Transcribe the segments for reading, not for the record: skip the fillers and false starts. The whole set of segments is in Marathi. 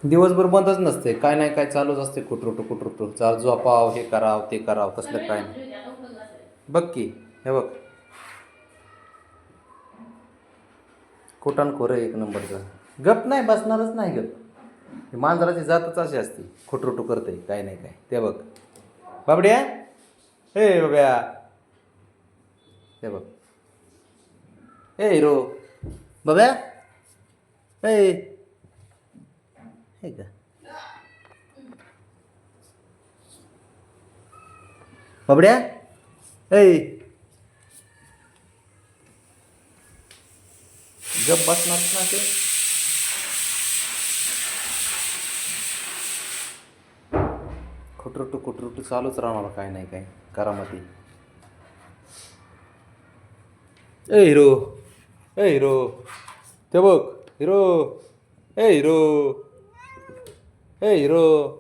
दिवसभर बंदच नसते, काय नाही काय चालूच असते, कुटरुटू कुटरुटू चाल झोपाव, हे कराव ते कराव, तसलं काय नाही. बघ की, हे बघ खोटान एक नंबरचं. गप नाही बसणारच नाही गप. मांजराची जातच अशी असते, खुटरुटू करते काय नाही काय. ते बघ बाबड्या, हे बाब्या, हे बघ, हे हिरो बाब्या, हे का बाबड्या, हे गप बसणार ना ते. खुटरुटू चालूच राहणार काय नाही काय करामती. ए हिरो, ए हिरो, ते बघ हिरो, ए हिरो, ए हिरो.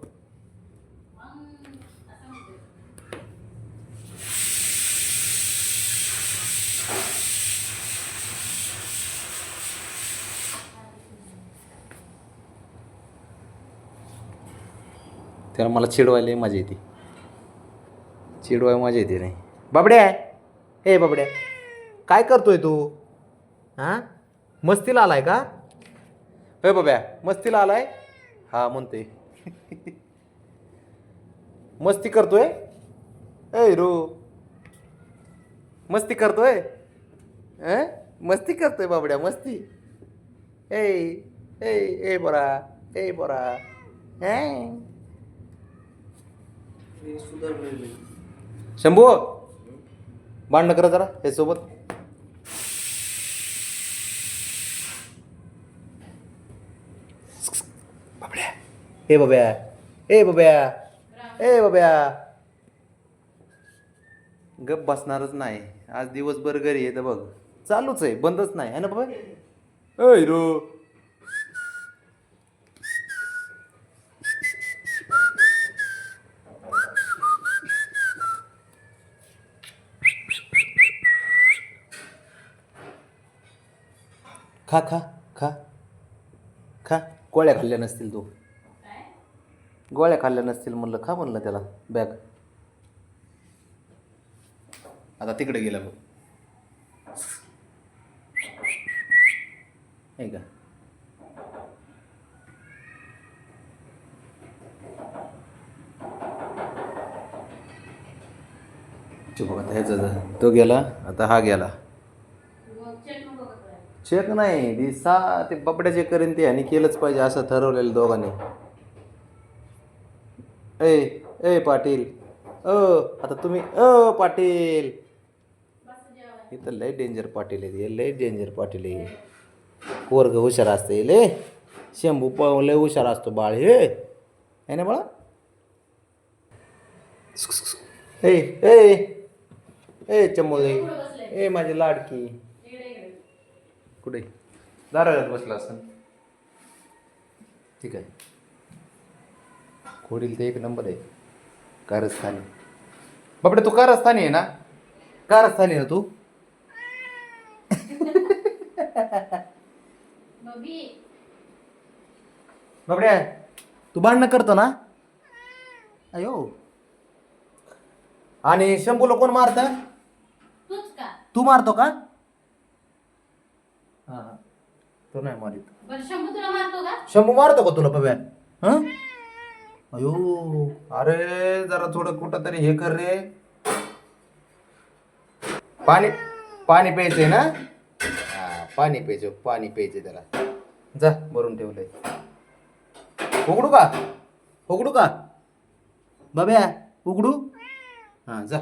त्याला मला चिडवायला मजा येते, चिडवाय मजा येते नाही. बाबड्या, ए बाबड्या, काय करतोय तू? हां, मस्तीला आलाय का? ए बाब्या, मस्तीला आलाय? हा म्हणते. मस्ती करतोय? ए हिरो, मस्ती करतोय? मस्ती करतोय बाबड्या, मस्ती. ए ए ए बोरा, ए बोरा. शंभू, भांडणं करा जरा हे सोबत. बाबड्या, ए बाब्या, ए बाब्या, ए बाब्या. गप बसणारच नाही आज, दिवसभर घरी येतं बघ, चालूच आहे, बंदच नाही है ना बाबा. ए हिरो, खा खा खा खा. गोळ्या खाल्ल्या नसतील, तू गोळ्या खाल्ल्या नसतील म्हणलं, खा म्हणलं त्याला बॅग. आता तिकडे गेला बघ, आहे का? बघ आता ह्याचा तो गेला, आता हा गेला. चेक नाही दिसा, ते बबड्या जे करेन ते ह्यानी केलंच पाहिजे असं ठरवलेलं दोघांनी. ए ए पाटील, आता तुम्ही पाटील. इथं लय डेंजर पाटील आहे, लय डेंजर पाटील आहे. पोरग हुशार असते ले, शंभू लय हुशार असतो बाळ हे, आहे ना बाळा? ए ए ए चमोले, ए माझी लाडकी. कुठे दारात बसला असं? ठीक आहे, खोडील ते एक नंबर आहे. कारस्थानी बापडे, तू कारस्थानी आहे ना? कारस्थानी ना तू? बापड्या, तू भांडणं करतो ना? अयो, आणि शंभूला कोण मारत? तू मारतो का? हा, तो नाही मारित. शंभू मारतो का तुला बाब्या? हं? अयो, अरे जरा थोडं कुठं तरी हे कर रे. पाणी पाणी प्यायचंय ना? हा, पाणी प्यायचंय त्याला. जा, भरून ठेवलंय. उघडू का? उघडू का बाब्या? उघडू? हा, जा.